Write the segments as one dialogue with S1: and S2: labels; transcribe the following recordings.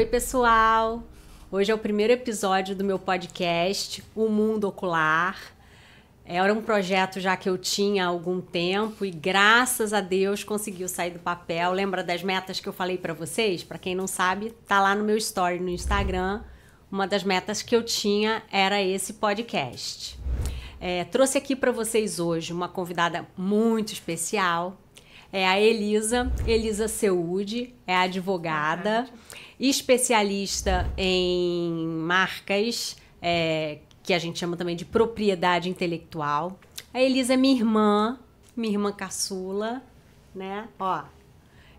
S1: pessoal! Hoje é o primeiro episódio do meu podcast, O Mundo Ocular. Era um projeto já que eu tinha há algum tempo e graças a Deus conseguiu sair do papel. Lembra das metas que eu falei para vocês? Para quem não sabe, tá lá no meu story no Instagram. Uma das metas que eu tinha era esse podcast. Trouxe aqui para vocês hoje uma convidada muito especial. É a Elisa Seude, é advogada, especialista em marcas, que a gente chama também de propriedade intelectual. A Elisa é minha irmã caçula, né? Ó,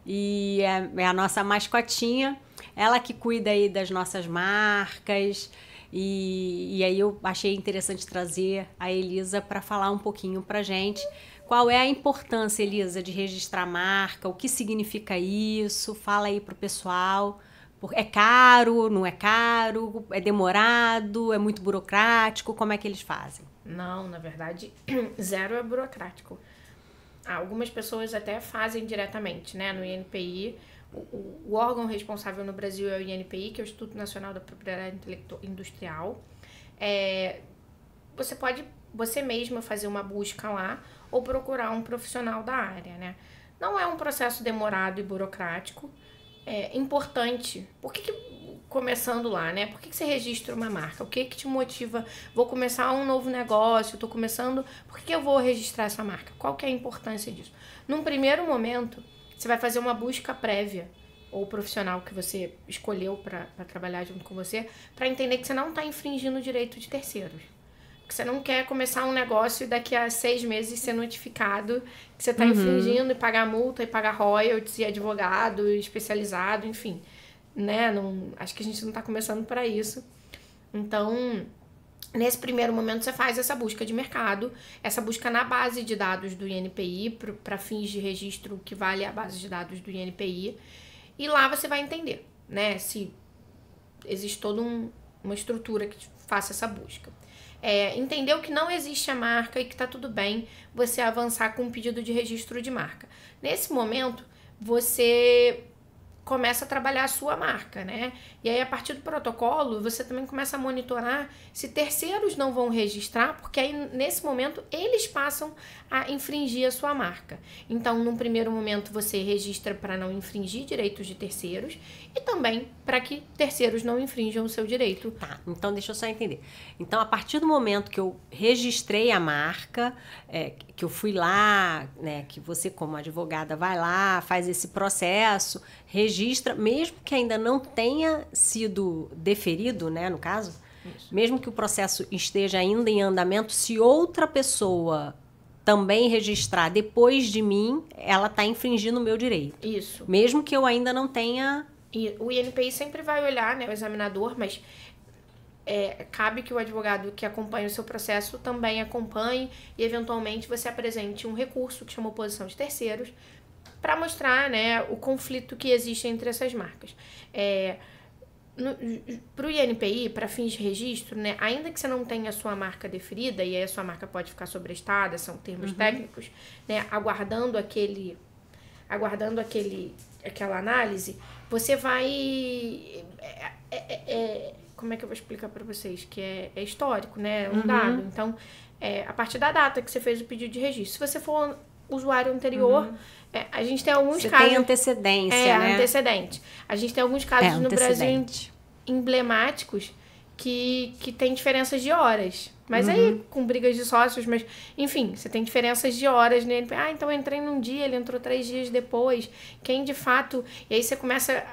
S1: e é a nossa mascotinha, ela que cuida aí das nossas marcas. E aí eu achei interessante trazer a Elisa para falar um pouquinho pra gente. Qual é a importância, Elisa, de registrar marca? O que significa isso? Fala aí pro pessoal. É caro? Não é caro? É demorado? É muito burocrático? Como é que eles fazem?
S2: Não, na verdade, zero é burocrático. Algumas pessoas até fazem diretamente, né? No INPI, o órgão responsável no Brasil é o INPI, que é o Instituto Nacional da Propriedade Industrial. Você pode, você mesma, fazer uma busca lá ou procurar um profissional da área, né? Não é um processo demorado e burocrático. É importante. Começando lá, né? Por que você registra uma marca? O que te motiva? Vou começar um novo negócio, estou começando... Por que eu vou registrar essa marca? Qual que é a importância disso? Num primeiro momento, você vai fazer uma busca prévia, ou profissional que você escolheu para trabalhar junto com você, para entender que você não está infringindo o direito de terceiros. Que você não quer começar um negócio e daqui a 6 meses ser notificado que você está infringindo e pagar multa e pagar royalties e advogado especializado, enfim. Né? Acho que a gente não está começando para isso. Então, nesse primeiro momento, você faz essa busca de mercado, essa busca na base de dados do INPI, para fins de registro que vale a base de dados do INPI, e lá você vai entender, né, se existe toda uma estrutura que faça essa busca. Entendeu que não existe a marca e que está tudo bem você avançar com um pedido de registro de marca. Nesse momento, você começa a trabalhar a sua marca, né? E aí, a partir do protocolo, você também começa a monitorar se terceiros não vão registrar, porque aí, nesse momento, eles passam a infringir a sua marca. Então, num primeiro momento, você registra para não infringir direitos de terceiros e também para que terceiros não infrinjam o seu direito.
S1: Tá, então deixa eu só entender. Então, a partir do momento que eu registrei a marca, que eu fui lá, né, que você como advogada vai lá, faz esse processo, registra, mesmo que ainda não tenha sido deferido, né, no caso, isso. Mesmo que o processo esteja ainda em andamento, se outra pessoa também registrar depois de mim, ela está infringindo o meu direito.
S2: Isso.
S1: Mesmo que eu ainda não tenha...
S2: E o INPI sempre vai olhar, né, o examinador, mas cabe que o advogado que acompanha o seu processo também acompanhe e, eventualmente, você apresente um recurso que chama oposição de terceiros para mostrar, né, o conflito que existe entre essas marcas. Para o INPI, para fins de registro, né, ainda que você não tenha a sua marca deferida, e aí a sua marca pode ficar sobrestada, são termos técnicos, né, aguardando aquela análise, você vai... como é que eu vou explicar para vocês? Que é histórico, né? Um dado. Então, a partir da data que você fez o pedido de registro, se você for usuário anterior, a gente tem alguns casos...
S1: Você tem antecedência, né?
S2: Antecedente. A gente tem alguns casos no Brasil emblemáticos que tem diferenças de horas. Mas aí, com brigas de sócios, mas... Enfim, você tem diferenças de horas no INPI. Então eu entrei num dia, ele entrou 3 dias depois. Quem, de fato... E aí você começa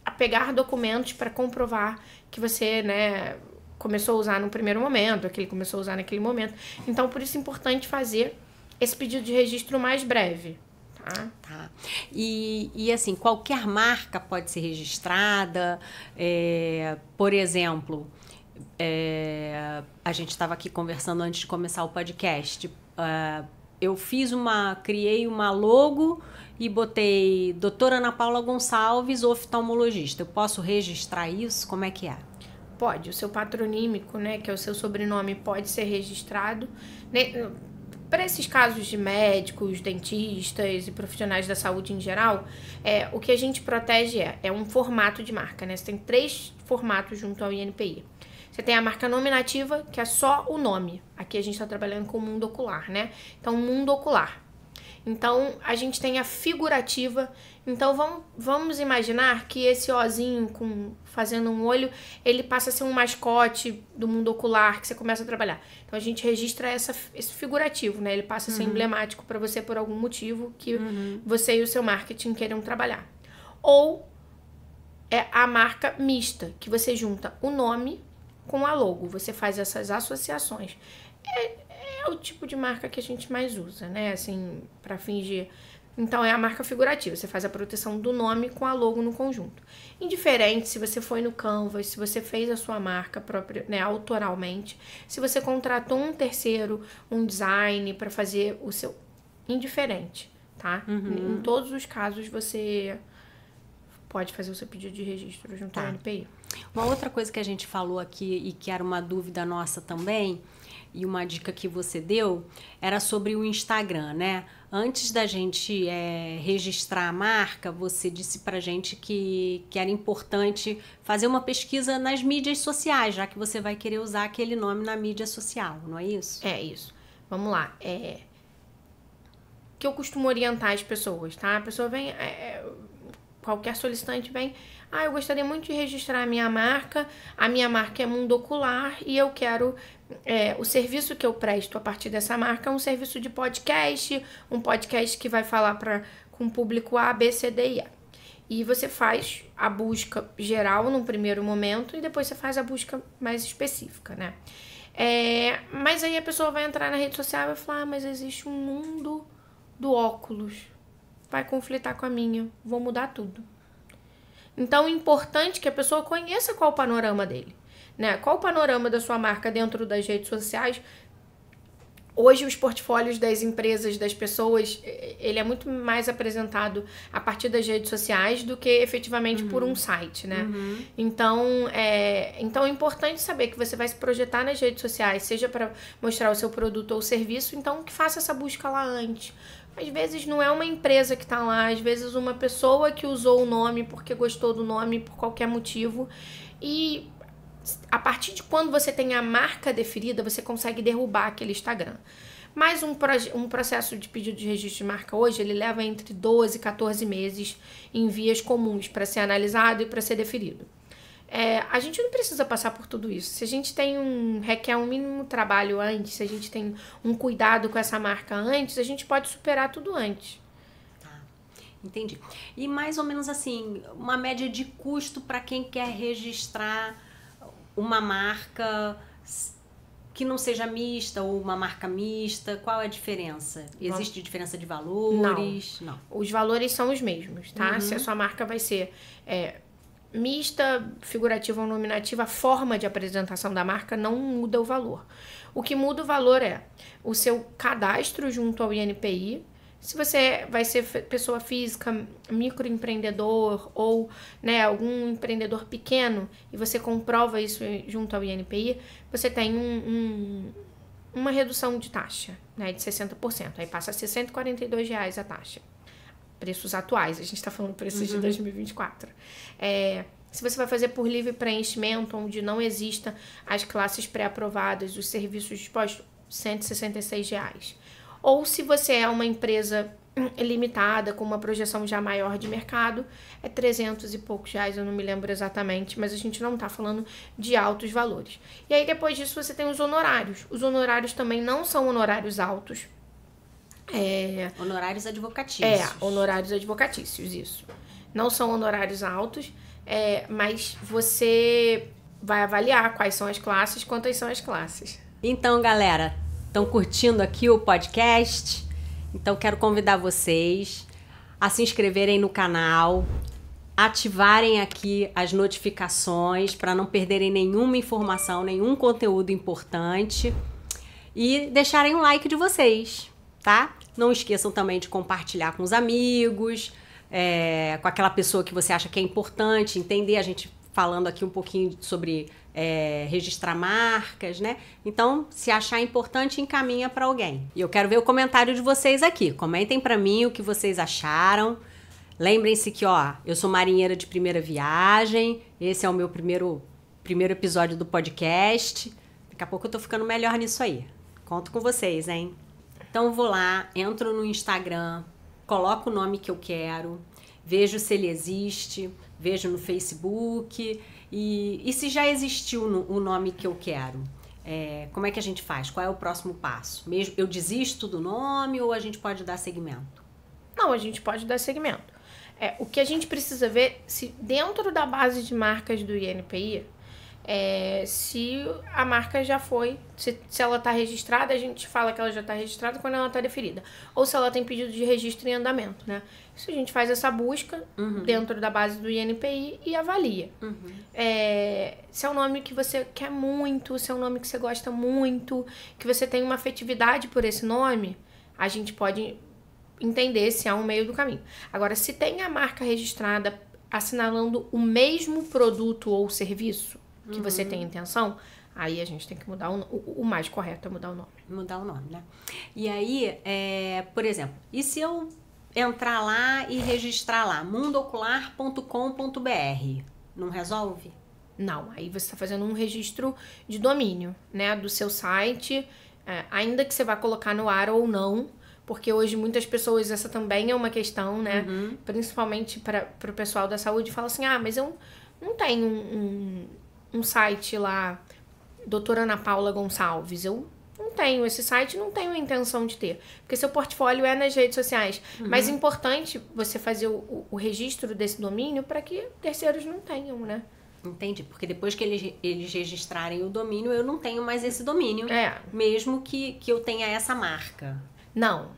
S2: a pegar documentos para comprovar que você, né, começou a usar no primeiro momento, que ele começou a usar naquele momento. Então, por isso é importante fazer esse pedido de registro mais breve.
S1: Tá. E assim, qualquer marca pode ser registrada. Por exemplo, a gente estava aqui conversando antes de começar o podcast. Eu criei uma logo e botei Doutora Ana Paula Gonçalves, oftalmologista. Eu posso registrar isso? Como é que é?
S2: Pode. O seu patronímico, né, que é o seu sobrenome, pode ser registrado. para esses casos de médicos, dentistas e profissionais da saúde em geral, o que a gente protege é um formato de marca, né? Você tem 3 formatos junto ao INPI. Você tem a marca nominativa, que é só o nome. Aqui a gente está trabalhando com o mundo ocular, né? Então, mundo ocular. Então, a gente tem a figurativa. Então, vamos imaginar que esse ozinho fazendo um olho, ele passa a ser um mascote do mundo ocular que você começa a trabalhar. Então, a gente registra esse figurativo, né? Ele passa a ser emblemático para você por algum motivo que você e o seu marketing queiram trabalhar. Ou é a marca mista, que você junta o nome com a logo. Você faz essas associações. É o tipo de marca que a gente mais usa, né? Assim, para fingir. Então, é a marca figurativa. Você faz a proteção do nome com a logo no conjunto. Indiferente se você foi no Canvas, se você fez a sua marca própria, né, autoralmente, se você contratou um terceiro, um design para fazer o seu... Indiferente, tá? Em todos os casos, você pode fazer o seu pedido de registro junto ao INPI.
S1: Uma outra coisa que a gente falou aqui e que era uma dúvida nossa também, e uma dica que você deu, era sobre o Instagram, né? Antes da gente registrar a marca, você disse pra gente que era importante fazer uma pesquisa nas mídias sociais, já que você vai querer usar aquele nome na mídia social, não é isso?
S2: É isso. Vamos lá. Que eu costumo orientar as pessoas, tá? A pessoa vem... qualquer solicitante vem... eu gostaria muito de registrar a minha marca é Mundo Ocular e eu quero... o serviço que eu presto a partir dessa marca é um serviço de podcast, um podcast que vai falar com o público A, B, C, D e E. E você faz a busca geral no primeiro momento e depois você faz a busca mais específica, né? Mas aí a pessoa vai entrar na rede social e vai falar, mas existe um mundo do óculos. Vai conflitar com a minha, vou mudar tudo. Então, é importante que a pessoa conheça qual o panorama dele, né? Qual o panorama da sua marca dentro das redes sociais. Hoje, os portfólios das empresas, das pessoas, ele é muito mais apresentado a partir das redes sociais do que efetivamente por um site, né? Então, é importante saber que você vai se projetar nas redes sociais, seja para mostrar o seu produto ou serviço, então que faça essa busca lá antes. Às vezes não é uma empresa que está lá, às vezes uma pessoa que usou o nome porque gostou do nome por qualquer motivo. E a partir de quando você tem a marca definida, você consegue derrubar aquele Instagram. Mas um processo de pedido de registro de marca hoje, ele leva entre 12 e 14 meses em vias comuns para ser analisado e para ser definido. A gente não precisa passar por tudo isso. Se a gente requer um mínimo trabalho antes, se a gente tem um cuidado com essa marca antes, a gente pode superar tudo antes.
S1: Tá, entendi. E mais ou menos assim, uma média de custo para quem quer registrar uma marca que não seja mista ou uma marca mista, qual é a diferença? Existe diferença de valores?
S2: Não. Os valores são os mesmos, tá? Se a sua marca vai ser... mista, figurativa ou nominativa, a forma de apresentação da marca não muda o valor. O que muda o valor é o seu cadastro junto ao INPI, se você vai ser pessoa física, microempreendedor ou, né, algum empreendedor pequeno e você comprova isso junto ao INPI, você tem uma redução de taxa, né, de 60%. Aí passa a ser R$ 142 a taxa. Preços atuais, a gente está falando preços de 2024. Se você vai fazer por livre preenchimento, onde não exista as classes pré-aprovadas, os serviços dispostos, R$ 166. Ou se você é uma empresa limitada, com uma projeção já maior de mercado, é 300 e poucos reais, eu não me lembro exatamente, mas a gente não está falando de altos valores. E aí depois disso você tem os honorários. Os honorários também não são honorários altos.
S1: Honorários advocatícios.
S2: Honorários advocatícios, isso. Não são honorários altos, mas você vai avaliar quais são as classes, quantas são as classes.
S1: Então, galera, estão curtindo aqui o podcast? Então, quero convidar vocês a se inscreverem no canal, ativarem aqui as notificações para não perderem nenhuma informação, nenhum conteúdo importante e deixarem um like de vocês, tá? Não esqueçam também de compartilhar com os amigos, com aquela pessoa que você acha que é importante entender. A gente falando aqui um pouquinho sobre registrar marcas, né? Então, se achar importante, encaminha para alguém. E eu quero ver o comentário de vocês aqui. Comentem para mim o que vocês acharam. Lembrem-se que, eu sou marinheira de primeira viagem. Esse é o meu primeiro episódio do podcast. Daqui a pouco eu tô ficando melhor nisso aí. Conto com vocês, hein? Então, eu vou lá, entro no Instagram, coloco o nome que eu quero, vejo se ele existe, vejo no Facebook e se já existiu o nome que eu quero, como é que a gente faz? Qual é o próximo passo? Mesmo eu desisto do nome ou a gente pode dar seguimento?
S2: Não, a gente pode dar seguimento. O que a gente precisa ver se dentro da base de marcas do INPI, se a marca já foi, se ela está registrada, a gente fala que ela já está registrada quando ela está deferida. Ou se ela tem pedido de registro em andamento, né? Isso a gente faz essa busca dentro da base do INPI e avalia. Se é um nome que você quer muito, se é um nome que você gosta muito, que você tem uma afetividade por esse nome, a gente pode entender se há um meio do caminho. Agora, se tem a marca registrada assinalando o mesmo produto ou serviço que você tem intenção, aí a gente tem que mudar o mais correto é mudar o nome.
S1: Mudar o nome, né? E aí, por exemplo, e se eu entrar lá e registrar lá, mundoocular.com.br, não resolve?
S2: Não, aí você está fazendo um registro de domínio, né, do seu site, ainda que você vá colocar no ar ou não, porque hoje muitas pessoas, essa também é uma questão, né, principalmente para o pessoal da saúde, fala assim, mas eu não tenho um site lá, doutora Ana Paula Gonçalves, eu não tenho esse site, não tenho a intenção de ter, porque seu portfólio é nas redes sociais, mas é importante você fazer o registro desse domínio para que terceiros não tenham, né?
S1: Entendi, porque depois que eles registrarem o domínio, eu não tenho mais esse domínio, mesmo que eu tenha essa marca.
S2: Não,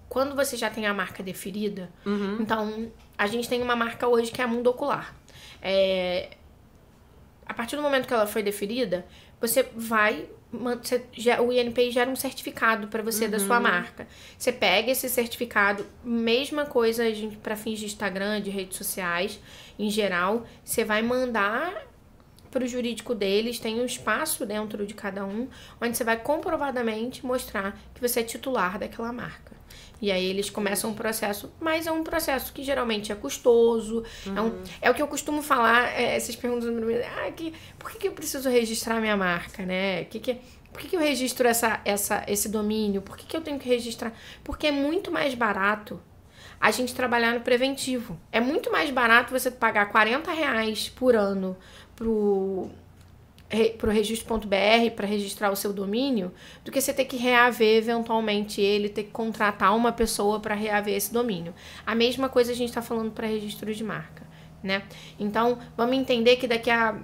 S2: quando você já tem a marca deferida, então a gente tem uma marca hoje que é a Mundo Ocular. A partir do momento que ela foi deferida, você vai... o INPI gera um certificado para você da sua marca. Você pega esse certificado, mesma coisa para fins de Instagram, de redes sociais, em geral, você vai mandar para o jurídico deles, tem um espaço dentro de cada um, onde você vai comprovadamente mostrar que você é titular daquela marca. E aí eles começam um processo, mas é um processo que geralmente é custoso. É o que eu costumo falar, essas perguntas por que eu preciso registrar minha marca, né? Por que eu registro esse domínio? Por que eu tenho que registrar? Porque é muito mais barato a gente trabalhar no preventivo. É muito mais barato você pagar R$40 por ano pro registro.br para registrar o seu domínio, do que você ter que reaver eventualmente ele, ter que contratar uma pessoa para reaver esse domínio. A mesma coisa a gente está falando para registro de marca, né? Então, vamos entender que daqui a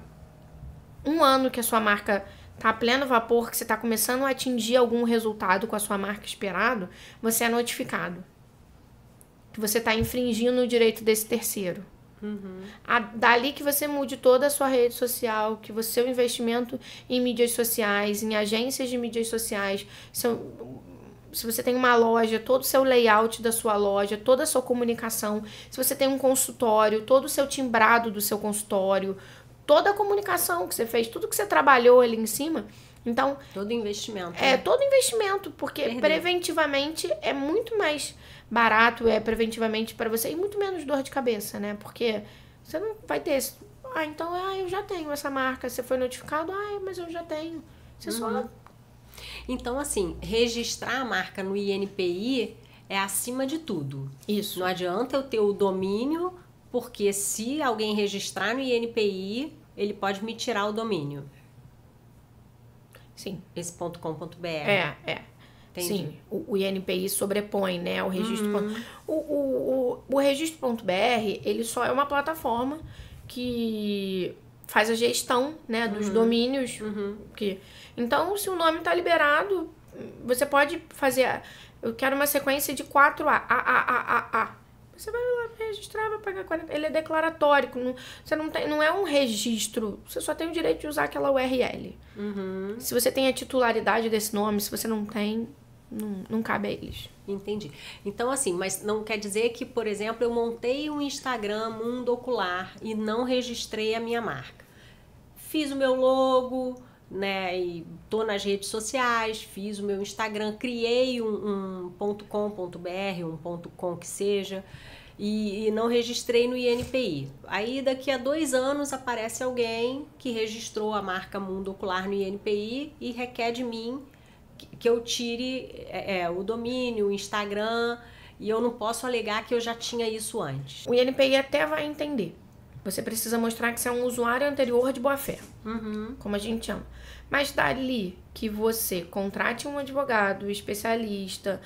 S2: um ano que a sua marca está a pleno vapor, que você está começando a atingir algum resultado com a sua marca esperado, você é notificado que você está infringindo o direito desse terceiro. Dali que você mude toda a sua rede social, que o seu investimento em mídias sociais, em agências de mídias sociais, se você tem uma loja, todo o seu layout da sua loja, toda a sua comunicação, se você tem um consultório, todo o seu timbrado do seu consultório, toda a comunicação que você fez, tudo que você trabalhou ali em cima. Então,
S1: todo investimento.
S2: Todo investimento, porque preventivamente é muito mais barato, preventivamente para você e muito menos dor de cabeça, né? Porque você não vai ter então, eu já tenho essa marca, você foi notificado, mas eu já tenho. Você só...
S1: Então, assim, registrar a marca no INPI é acima de tudo.
S2: Isso.
S1: Não adianta eu ter o domínio, porque se alguém registrar no INPI, ele pode me tirar o domínio.
S2: Sim.
S1: Esse .com.br.
S2: Entendi. Sim, o INPI sobrepõe, né, o registro. O registro.br, ele só é uma plataforma que faz a gestão, né, dos domínios. Então, se o nome está liberado, você pode fazer... Eu quero uma sequência de 4 A. Você vai lá registrar, vai pagar 40. Ele é declaratório. Você não é um registro. Você só tem o direito de usar aquela URL. Se você tem a titularidade desse nome, se você não tem, não cabe a eles.
S1: Entendi. Então, assim, mas não quer dizer que, por exemplo, eu montei um Instagram Mundo Ocular e não registrei a minha marca. Fiz o meu logo, né, e tô nas redes sociais, fiz o meu Instagram, criei um .com.br, um .com que seja, e não registrei no INPI. Aí daqui a 2 anos aparece alguém que registrou a marca Mundo Ocular no INPI e requer de mim que eu tire o domínio, o Instagram, e eu não posso alegar que eu já tinha isso antes.
S2: O INPI até vai entender. Você precisa mostrar que você é um usuário anterior de boa-fé, como a gente chama. Mas dali que você contrate um advogado, especialista,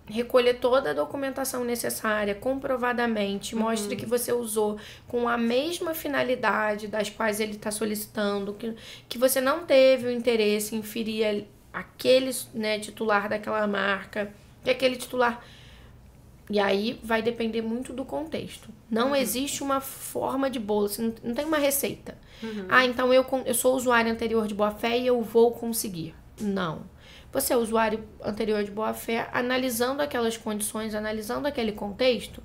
S2: recolher toda a documentação necessária, comprovadamente, mostre que você usou com a mesma finalidade das quais ele está solicitando, que você não teve o interesse em ferir aquele, né, titular daquela marca, que aquele titular... E aí vai depender muito do contexto. Não existe uma forma de bolo, assim, não tem uma receita. Então eu sou usuário anterior de boa-fé e eu vou conseguir. Não. Você é usuário anterior de boa-fé, analisando aquelas condições, analisando aquele contexto,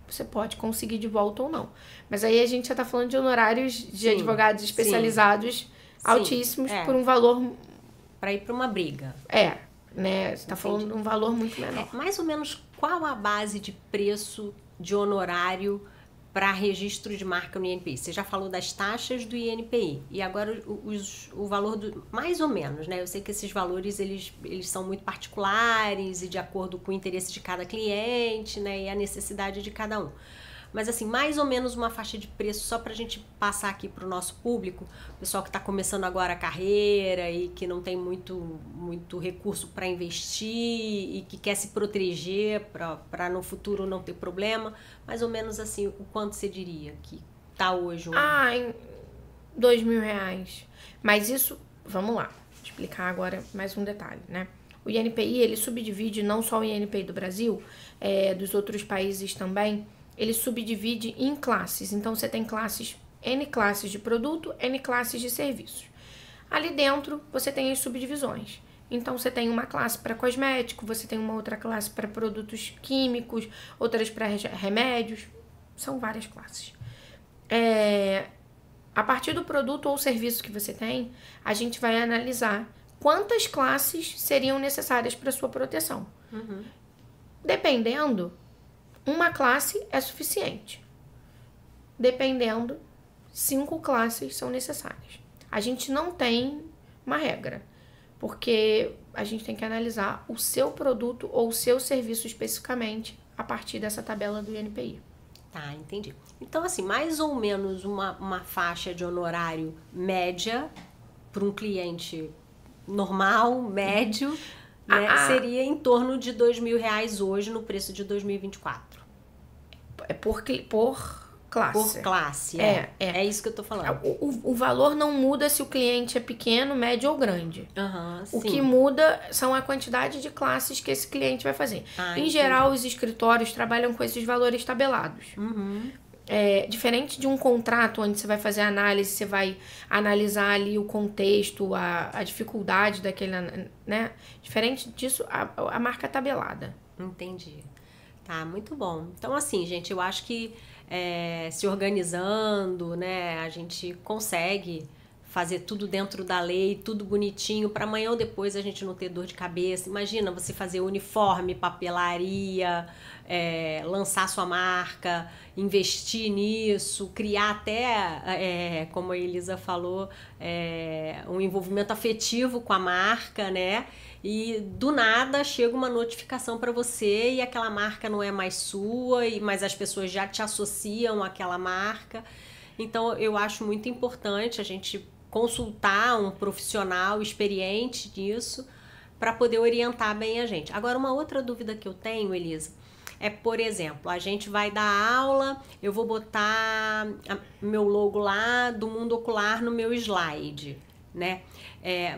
S2: você pode conseguir de volta ou não. Mas aí a gente já está falando de honorários de advogados especializados altíssimos por um valor...
S1: Para ir para uma briga.
S2: Né? Você está falando de um valor muito menor.
S1: Mais ou menos qual a base de preço de honorário para registro de marca no INPI? Você já falou das taxas do INPI e agora o valor mais ou menos, né? Eu sei que esses valores eles são muito particulares e de acordo com o interesse de cada cliente, né? E a necessidade de cada um. Mas assim, mais ou menos uma faixa de preço só para a gente passar aqui para o nosso público, pessoal que está começando agora a carreira e que não tem muito recurso para investir e que quer se proteger para no futuro não ter problema, mais ou menos assim, o quanto você diria que tá hoje?
S2: Em R$2.000. Mas isso, vamos lá, vou explicar agora mais um detalhe, né? O INPI, ele subdivide não só o INPI do Brasil, dos outros países também, ele subdivide em classes. Então, você tem N classes de produto, N classes de serviços. Ali dentro, você tem as subdivisões. Então, você tem uma classe para cosmético, você tem uma outra classe para produtos químicos, outras para remédios. São várias classes. A partir do produto ou serviço que você tem, a gente vai analisar quantas classes seriam necessárias para sua proteção. Dependendo... Uma classe é suficiente. Dependendo, 5 classes são necessárias. A gente não tem uma regra, porque a gente tem que analisar o seu produto ou o seu serviço especificamente a partir dessa tabela do INPI.
S1: Tá, entendi. Então, assim, mais ou menos uma faixa de honorário média para um cliente normal, médio, né, seria em torno de R$2.000 hoje no preço de 2024.
S2: Por classe.
S1: Por classe, é isso que eu tô falando.
S2: O valor não muda se o cliente é pequeno, médio ou grande. O
S1: sim.
S2: que muda são a quantidade de classes que esse cliente vai fazer. Em geral, os escritórios trabalham com esses valores tabelados. Diferente de um contrato onde você vai fazer análise, você vai analisar ali o contexto, a dificuldade daquele, né? Diferente disso, a marca é tabelada.
S1: Entendi. Tá, muito bom. Então, assim, gente, eu acho que se organizando, né, a gente consegue fazer tudo dentro da lei, tudo bonitinho, para amanhã ou depois a gente não ter dor de cabeça. Imagina você fazer uniforme, papelaria, lançar sua marca, investir nisso, criar até, como a Elisa falou, um envolvimento afetivo com a marca, né? E do nada chega uma notificação para você e aquela marca não é mais sua, mas as pessoas já te associam àquela marca. Então eu acho muito importante a gente consultar um profissional experiente nisso para poder orientar bem a gente. Agora, uma outra dúvida que eu tenho, Elisa, por exemplo, a gente vai dar aula, eu vou botar meu logo lá do Mundo Ocular no meu slide, né?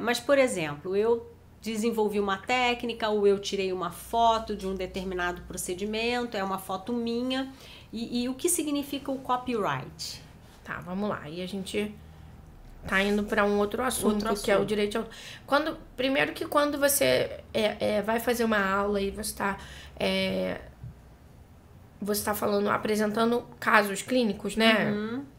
S1: Mas, por exemplo, eu desenvolvi uma técnica ou eu tirei uma foto de um determinado procedimento, é uma foto minha, e o que significa o copyright?
S2: Tá, vamos lá. E a gente Tá indo para um outro assunto, que é o direito ao autor. Primeiro que quando você vai fazer uma aula e você está falando, apresentando casos clínicos, né?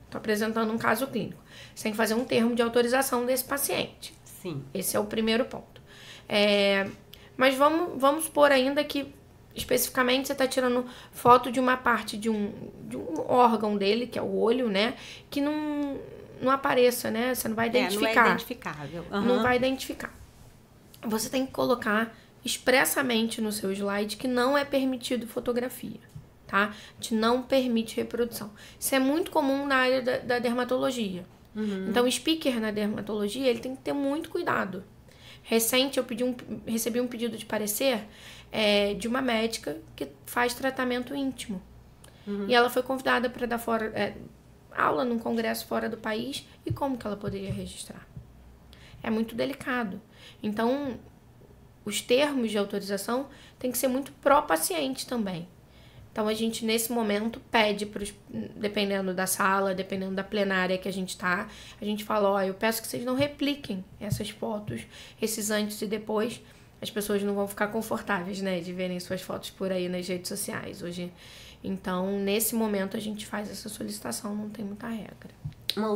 S2: Tô apresentando um caso clínico. Você tem que fazer um termo de autorização desse paciente.
S1: Sim.
S2: Esse é o primeiro ponto. Mas vamos supor ainda que especificamente você está tirando foto de uma parte de um órgão dele, que é o olho, né? Que não apareça, né? Você não vai identificar.
S1: Não é identificável.
S2: Não vai identificar. Você tem que colocar expressamente no seu slide que não é permitido fotografia, tá? Te não permite reprodução. Isso é muito comum na área da dermatologia. Então, o speaker na dermatologia, ele tem que ter muito cuidado. Recente, eu recebi um pedido de parecer de uma médica que faz tratamento íntimo. E ela foi convidada para dar aula num congresso fora do país. E como que ela poderia registrar? É muito delicado. Então, os termos de autorização têm que ser muito pró-paciente também. Então, a gente, nesse momento, pede, dependendo da sala, dependendo da plenária que a gente tá, a gente fala, eu peço que vocês não repliquem essas fotos, esses antes e depois. As pessoas não vão ficar confortáveis, né, de verem suas fotos por aí nas redes sociais hoje. Então, nesse momento, a gente faz essa solicitação, não tem muita regra.
S1: Uma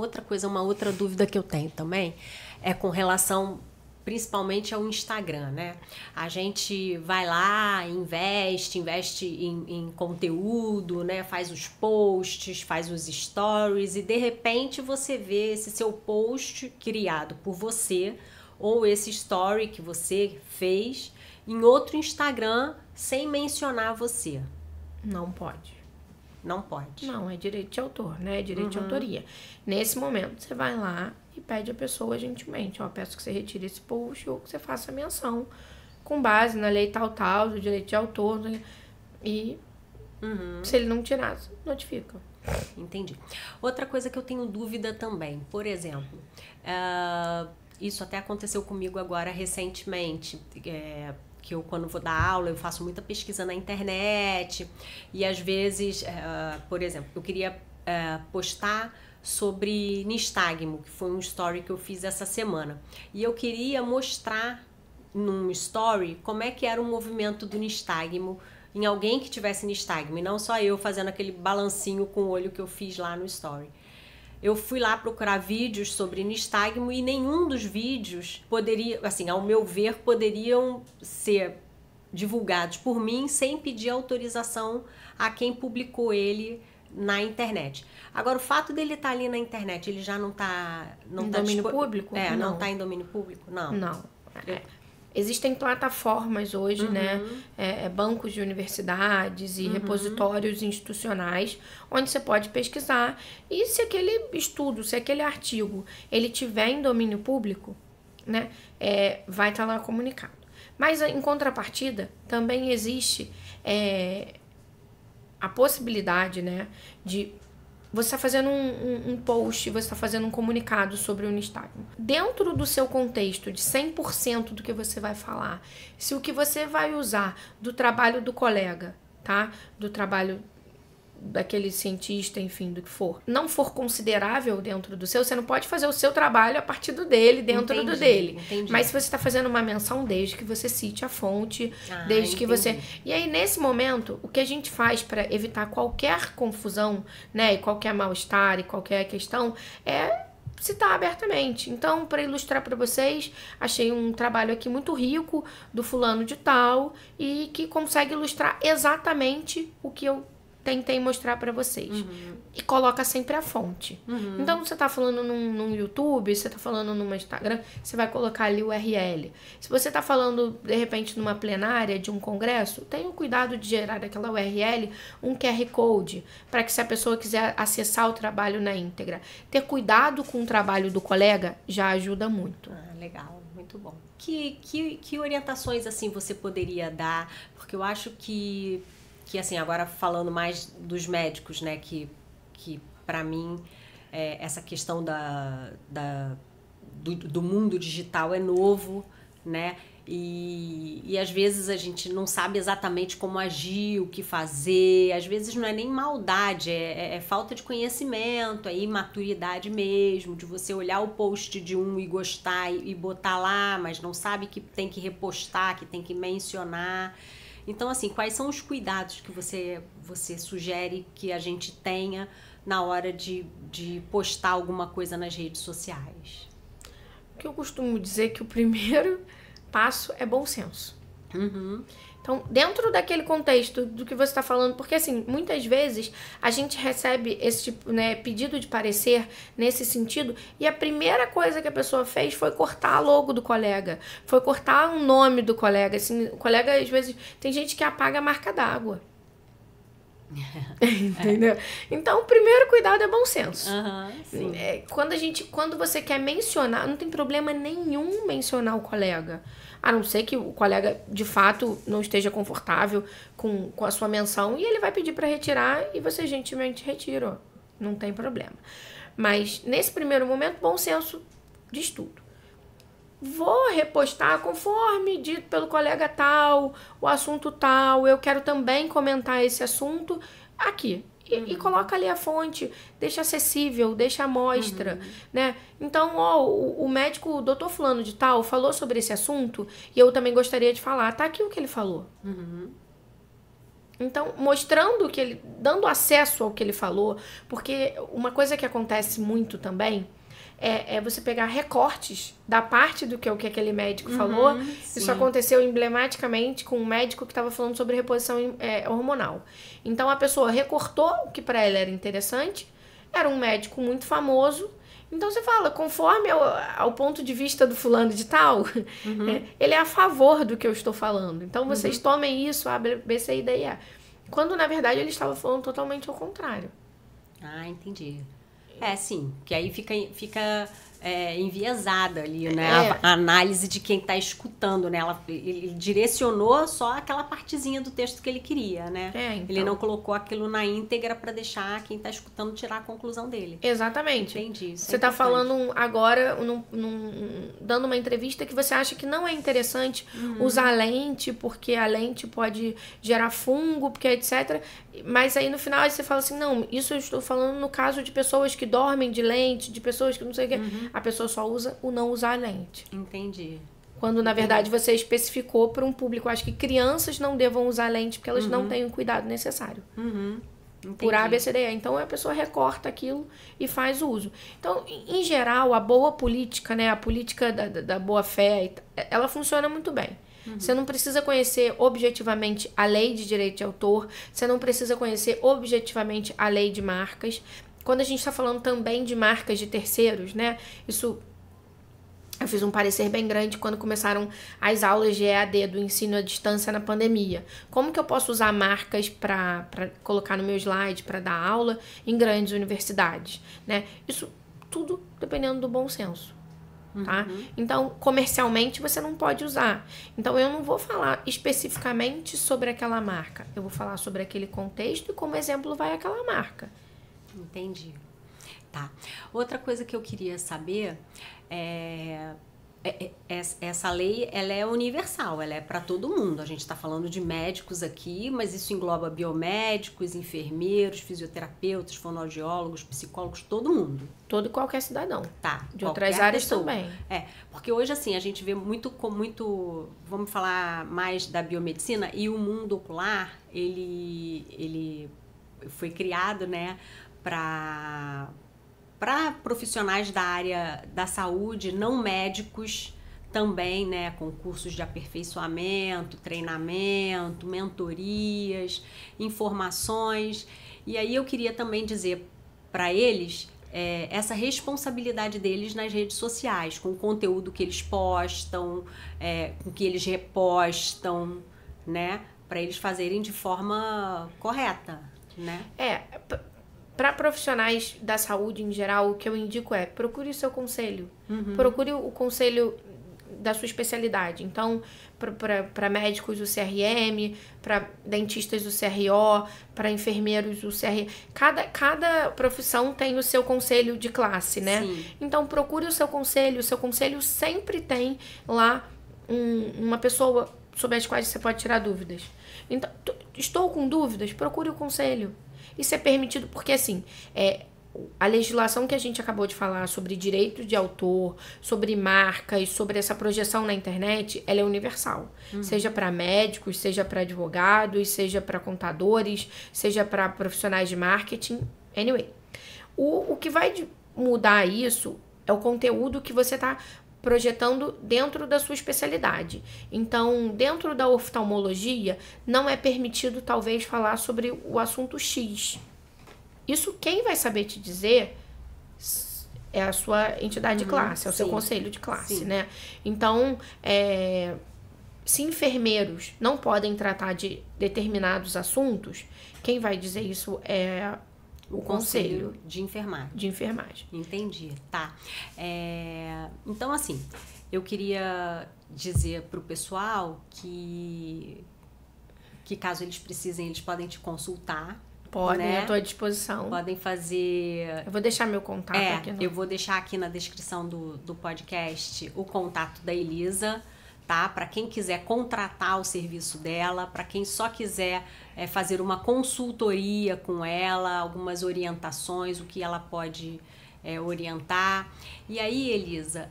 S1: outra dúvida que eu tenho também é com relação principalmente ao Instagram, né? A gente vai lá, investe em conteúdo, né? Faz os posts, faz os stories e de repente você vê esse seu post criado por você ou esse story que você fez em outro Instagram sem mencionar você.
S2: Não pode.
S1: Não pode.
S2: Não, é direito de autor, né? É direito de autoria. Nesse momento, você vai lá e pede a pessoa gentilmente, peço que você retire esse post ou que você faça a menção com base na lei tal, do direito de autor, né? E se ele não tirar, notifica.
S1: Entendi. Outra coisa que eu tenho dúvida também, por exemplo, isso até aconteceu comigo agora recentemente, que eu, quando vou dar aula, eu faço muita pesquisa na internet e às vezes, por exemplo, eu queria postar sobre nistagmo, que foi um story que eu fiz essa semana. E eu queria mostrar num story como é que era o movimento do nistagmo em alguém que tivesse nistagmo, e não só eu fazendo aquele balancinho com o olho que eu fiz lá no story. Eu fui lá procurar vídeos sobre nistagmo e nenhum dos vídeos poderia, assim, ao meu ver, poderiam ser divulgados por mim sem pedir autorização a quem publicou ele na internet. Agora, o fato dele estar ali na internet, ele já não está
S2: em domínio público?
S1: Não está em domínio público?
S2: Não. Existem plataformas hoje, né? Bancos de universidades e repositórios institucionais, onde você pode pesquisar. E se aquele estudo, se aquele artigo, ele tiver em domínio público, né? Vai estar lá comunicado. Mas, em contrapartida, também existe a possibilidade, né, de você está fazendo um post, você está fazendo um comunicado sobre o nistagmo. Dentro do seu contexto de 100% do que você vai falar, se o que você vai usar do trabalho do colega, tá? Do trabalho daquele cientista, enfim, do que for, não for considerável dentro do seu, você não pode fazer o seu trabalho a partir do dele, dentro do dele.
S1: Entendi.
S2: Mas se você está fazendo uma menção, desde que você cite a fonte, desde que você... E aí, nesse momento, o que a gente faz para evitar qualquer confusão, né, e qualquer mal-estar e qualquer questão, é citar abertamente. Então, para ilustrar para vocês, achei um trabalho aqui muito rico do fulano de tal e que consegue ilustrar exatamente o que eu tentei mostrar para vocês. E coloca sempre a fonte. Então, você tá falando num YouTube, você tá falando num Instagram, você vai colocar ali o URL. Se você tá falando, de repente, numa plenária de um congresso, tenha o cuidado de gerar daquela URL um QR Code, para que se a pessoa quiser acessar o trabalho na íntegra. Ter cuidado com o trabalho do colega já ajuda muito.
S1: Legal, muito bom. Que orientações, assim, você poderia dar? Porque eu acho que assim, agora falando mais dos médicos, né, que para mim essa questão do mundo digital é novo, né, E às vezes a gente não sabe exatamente como agir, o que fazer, às vezes não é nem maldade, é falta de conhecimento, é imaturidade mesmo, de você olhar o post de um e gostar e botar lá, mas não sabe que tem que repostar, que tem que mencionar. Então, assim, quais são os cuidados que você sugere que a gente tenha na hora de postar alguma coisa nas redes sociais?
S2: O que eu costumo dizer é que o primeiro passo é bom senso.
S1: Uhum.
S2: Então, dentro daquele contexto do que você está falando, porque assim, muitas vezes a gente recebe esse tipo, né, pedido de parecer nesse sentido, e a primeira coisa que a pessoa fez foi cortar a logo do colega, foi cortar o nome do colega. Assim, o colega, às vezes, tem gente que apaga a marca d'água. Entendeu? Então, o primeiro cuidado é bom senso.
S1: Sim.
S2: Quando você quer mencionar, não tem problema nenhum mencionar o colega, a não ser que o colega de fato não esteja confortável com a sua menção e ele vai pedir para retirar e você gentilmente retira, não tem problema. Mas nesse primeiro momento, bom senso diz tudo. Vou repostar conforme dito pelo colega tal, o assunto tal, eu quero também comentar esse assunto aqui. E coloca ali a fonte, deixa acessível, deixa a mostra, né? Então, o médico, o doutor fulano de tal, falou sobre esse assunto e eu também gostaria de falar. Tá aqui o que ele falou. Então, mostrando que ele, dando acesso ao que ele falou, porque uma coisa que acontece muito também é você pegar recortes da parte do que aquele médico falou.
S1: Sim.
S2: Isso aconteceu emblematicamente com um médico que estava falando sobre reposição hormonal. Então, a pessoa recortou o que para ela era interessante, era um médico muito famoso. Então, você fala, conforme ao ponto de vista do fulano de tal, ele é a favor do que eu estou falando. Então, vocês tomem isso, A, B, C, D, E, A. Quando, na verdade, ele estava falando totalmente ao contrário.
S1: Ah, entendi. Sim, que aí fica enviesada ali, né? A análise de quem está escutando, né? Ele direcionou só aquela partezinha do texto que ele queria, né?
S2: Então.
S1: Ele não colocou aquilo na íntegra para deixar quem está escutando tirar a conclusão dele.
S2: Exatamente.
S1: Entendi.
S2: Você está falando agora, dando uma entrevista que você acha que não é interessante usar lente, porque a lente pode gerar fungo, porque etc. Mas aí no final você fala assim, não, isso eu estou falando no caso de pessoas que dormem de lente, de pessoas que não sei o que. A pessoa só usa o não usar lente.
S1: Entendi.
S2: Quando, na verdade, você especificou para um público, acho que crianças não devam usar lente porque elas não têm o cuidado necessário. Por A, B, C, D, E. Então, a pessoa recorta aquilo e faz o uso. Então, em geral, a boa política, né, a política da boa-fé, ela funciona muito bem. Você não precisa conhecer objetivamente a lei de direito de autor, você não precisa conhecer objetivamente a lei de marcas. Quando a gente está falando também de marcas de terceiros, né? Isso, eu fiz um parecer bem grande quando começaram as aulas de EAD, do ensino à distância na pandemia. Como que eu posso usar marcas para colocar no meu slide, para dar aula em grandes universidades, né? Isso tudo dependendo do bom senso. Tá? Então, comercialmente, você não pode usar. Então, eu não vou falar especificamente sobre aquela marca. Eu vou falar sobre aquele contexto e como exemplo vai aquela marca.
S1: Entendi. Tá. Outra coisa que eu queria saber essa lei, ela é universal, ela é para todo mundo. A gente está falando de médicos aqui, mas isso engloba biomédicos, enfermeiros, fisioterapeutas, fonoaudiólogos, psicólogos, todo mundo.
S2: Todo e qualquer cidadão.
S1: Tá.
S2: De outras áreas também.
S1: Porque hoje, assim, a gente vê muito, vamos falar mais da biomedicina, e o mundo ocular, ele foi criado, né, para profissionais da área da saúde, não médicos também, né, com cursos de aperfeiçoamento, treinamento, mentorias, informações. E aí eu queria também dizer para eles essa responsabilidade deles nas redes sociais, com o conteúdo que eles postam, com o que eles repostam, né, para eles fazerem de forma correta, né?
S2: Para profissionais da saúde em geral, o que eu indico procure o seu conselho. Procure o conselho da sua especialidade. Então, para médicos, o CRM, para dentistas, o CRO, para enfermeiros, o CR. Cada profissão tem o seu conselho de classe, né?
S1: Sim.
S2: Então, procure o seu conselho. O seu conselho sempre tem lá uma pessoa sobre as quais você pode tirar dúvidas. Então, estou com dúvidas? Procure o conselho. Isso é permitido porque, assim, a legislação que a gente acabou de falar sobre direito de autor, sobre marcas, sobre essa projeção na internet, ela é universal. Seja para médicos, seja para advogados, seja para contadores, seja para profissionais de marketing. Anyway, o que vai mudar isso é o conteúdo que você está projetando dentro da sua especialidade. Então, dentro da oftalmologia, não é permitido, talvez, falar sobre o assunto X. Isso quem vai saber te dizer é a sua entidade de classe, é o seu conselho de classe, né? Então, se enfermeiros não podem tratar de determinados assuntos, quem vai dizer isso é o conselho
S1: de enfermagem.
S2: De enfermagem.
S1: Entendi, tá. Então, assim, eu queria dizer pro pessoal que caso eles precisem, eles podem te consultar.
S2: Podem,
S1: né?
S2: Eu estou à disposição.
S1: Podem fazer...
S2: Eu vou deixar meu contato aqui.
S1: Eu vou deixar aqui na descrição do podcast o contato da Elisa, tá? Para quem quiser contratar o serviço dela, para quem só quiser fazer uma consultoria com ela, algumas orientações, o que ela pode orientar. E aí, Elisa,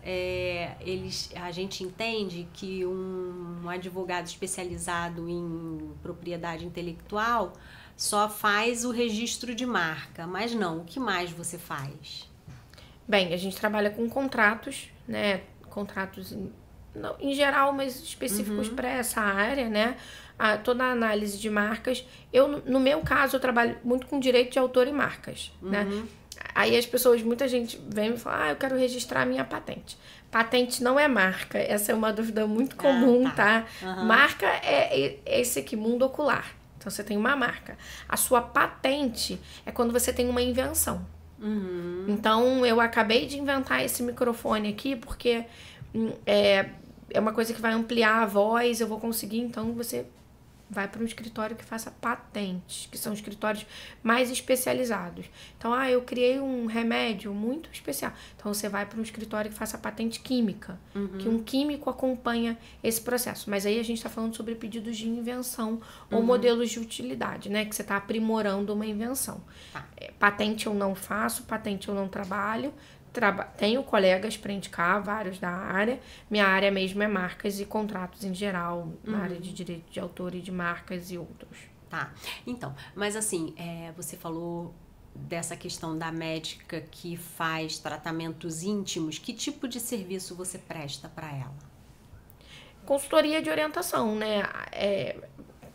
S1: a gente entende que um advogado especializado em propriedade intelectual só faz o registro de marca, mas não, o que mais você faz?
S2: Bem, a gente trabalha com contratos, né? Contratos em geral, mas específicos para essa área, né? Toda a análise de marcas. No meu caso, eu trabalho muito com direito de autor e marcas, né? Aí muita gente vem e fala, eu quero registrar a minha patente. Patente não é marca, essa é uma dúvida muito comum, tá? Marca é esse aqui, mundo ocular. Então, você tem uma marca. A sua patente é quando você tem uma invenção. Então, eu acabei de inventar esse microfone aqui porque é uma coisa que vai ampliar a voz, eu vou conseguir, então você vai para um escritório que faça patentes, que são escritórios mais especializados. Então, eu criei um remédio muito especial. Então, você vai para um escritório que faça patente química, que um químico acompanha esse processo. Mas aí a gente está falando sobre pedidos de invenção ou modelos de utilidade, né? Que você está aprimorando uma invenção. Patente eu não faço, patente eu não trabalho. Tenho colegas para indicar, vários da área. Minha área mesmo é marcas e contratos em geral, na área de direito de autor e de marcas e outros.
S1: Tá, então, mas assim, você falou dessa questão da médica que faz tratamentos íntimos. Que tipo de serviço você presta para ela?
S2: Consultoria de orientação, né?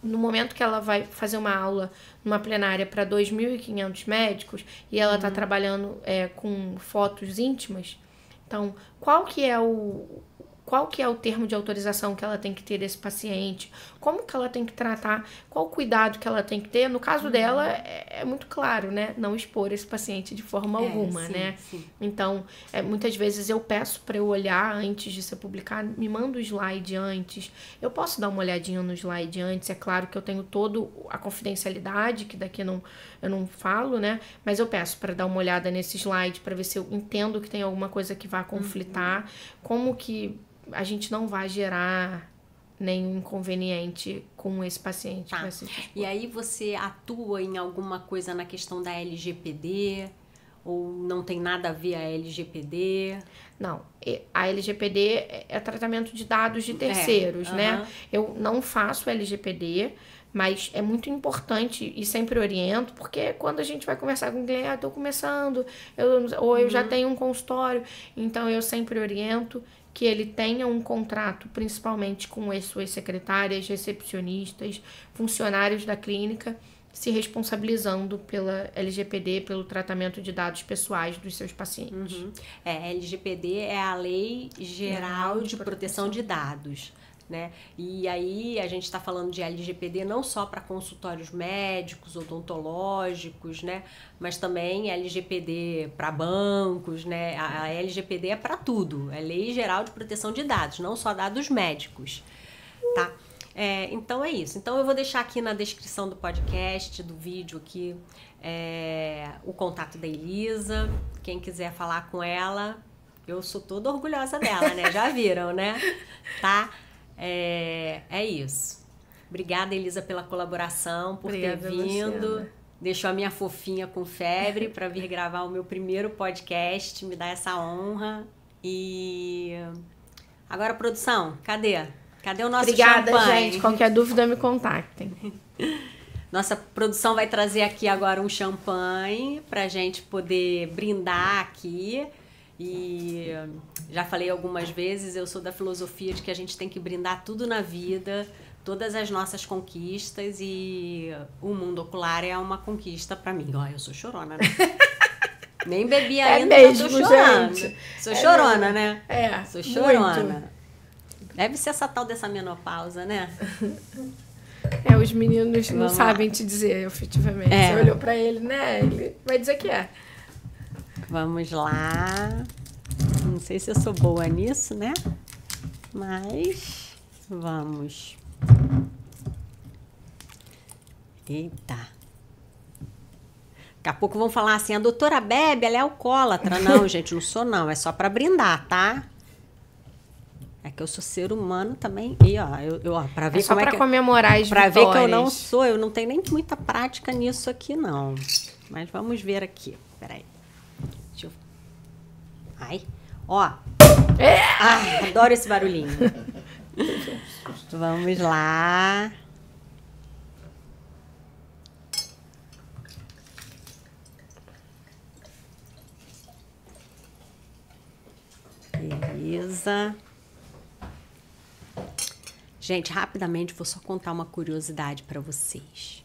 S2: No momento que ela vai fazer uma aula numa plenária para 2.500 médicos e ela está trabalhando com fotos íntimas, então qual que é o termo de autorização que ela tem que ter desse paciente, como que ela tem que tratar, qual o cuidado que ela tem que ter. No caso dela, é muito claro, né? Não expor esse paciente de forma alguma,
S1: sim,
S2: né?
S1: Sim.
S2: Então, muitas vezes eu peço para eu olhar antes de ser publicar, me manda o slide antes. Eu posso dar uma olhadinha no slide antes, é claro que eu tenho toda a confidencialidade, que daqui eu não falo, né? Mas eu peço para dar uma olhada nesse slide, para ver se eu entendo que tem alguma coisa que vai conflitar, como que a gente não vai gerar nenhum inconveniente com esse paciente.
S1: Tá. E aí você atua em alguma coisa na questão da LGPD? Ou não tem nada a ver a LGPD?
S2: Não, a LGPD é tratamento de dados de terceiros, né? Eu não faço LGPD, mas é muito importante e sempre oriento, porque quando a gente vai conversar com o cliente, estou começando, eu já tenho um consultório, então eu sempre oriento que ele tenha um contrato, principalmente com as suas secretárias, recepcionistas, funcionários da clínica, se responsabilizando pela LGPD, pelo tratamento de dados pessoais dos seus pacientes.
S1: LGPD é a Lei Geral de Proteção de Dados, né? E aí a gente está falando de LGPD não só para consultórios médicos, odontológicos, né? Mas também LGPD para bancos, né? A LGPD é para tudo, é Lei Geral de Proteção de Dados, não só dados médicos, tá? Então é isso. Então eu vou deixar aqui na descrição do podcast, do vídeo aqui, o contato da Elisa. Quem quiser falar com ela, eu sou toda orgulhosa dela, né? Já viram, né? Tá? É isso. Obrigada, Elisa, pela colaboração, por
S2: Obrigada
S1: ter vindo.
S2: Luciana.
S1: Deixou a minha fofinha com febre para vir gravar o meu primeiro podcast. Me dá essa honra. E agora, produção, cadê? Cadê o nosso
S2: Obrigada,
S1: champanhe?
S2: gente. Qualquer dúvida, me contactem.
S1: Nossa produção vai trazer aqui agora um champanhe pra gente poder brindar aqui. E já falei algumas vezes, eu sou da filosofia de que a gente tem que brindar tudo na vida, todas as nossas conquistas, e o mundo ocular é uma conquista pra mim. Ó, eu sou chorona, né? Nem bebi ainda,
S2: mesmo,
S1: já tô chorando.
S2: gente.
S1: Sou chorona,
S2: mesmo.
S1: né? Sou chorona. Deve ser essa tal dessa menopausa, né?
S2: Os meninos não sabem te dizer, efetivamente. Você olhou pra ele, né? Ele vai dizer que é.
S1: Vamos lá. Não sei se eu sou boa nisso, né? Mas vamos. Eita. Daqui a pouco vão falar assim, a doutora bebe, ela é alcoólatra. Não, gente, não sou não. É só pra brindar, tá? É que eu sou ser humano também. E ó, pra ver
S2: só
S1: como
S2: pra
S1: é que
S2: comemorar as
S1: pra
S2: vitórias.
S1: ver que eu não sou, eu não tenho nem muita prática nisso aqui, não. Mas vamos ver aqui. Peraí. Deixa eu... Ai. Ó. Ai, adoro esse barulhinho. Vamos lá. Beleza. Gente, rapidamente vou só contar uma curiosidade para vocês.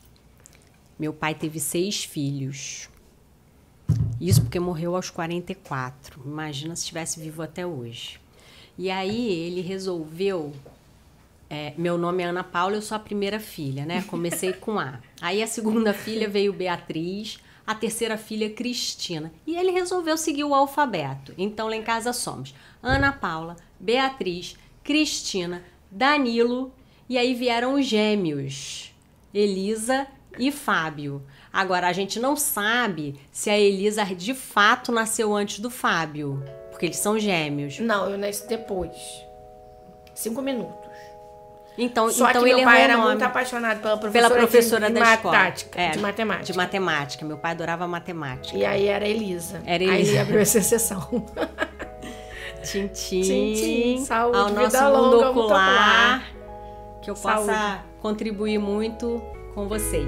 S1: Meu pai teve 6 filhos. Isso porque morreu aos 44. Imagina se estivesse vivo até hoje. E aí ele resolveu... meu nome é Ana Paula, eu sou a primeira filha, né? Comecei com A. Aí a segunda filha veio Beatriz, a terceira filha Cristina. E ele resolveu seguir o alfabeto. Então lá em casa somos Ana Paula, Beatriz, Cristina, Danilo, e aí vieram os gêmeos, Elisa e Fábio. Agora, a gente não sabe se a Elisa de fato nasceu antes do Fábio, porque eles são gêmeos.
S2: Não, eu nasci depois. 5 minutos.
S1: Então,
S2: Só
S1: então
S2: que
S1: ele
S2: meu pai
S1: errou
S2: era
S1: o nome.
S2: muito apaixonado pela
S1: professora
S2: de
S1: da escola.
S2: de matemática.
S1: De matemática. Meu pai adorava matemática.
S2: E aí era Elisa.
S1: Era Elisa.
S2: Aí ele abriu essa exceção.
S1: Tchim, tchim.
S2: Tchim, tchim. Saúde,
S1: ao nosso
S2: vida
S1: mundo
S2: longa,
S1: ocular. Que eu
S2: Saúde.
S1: possa contribuir muito com vocês.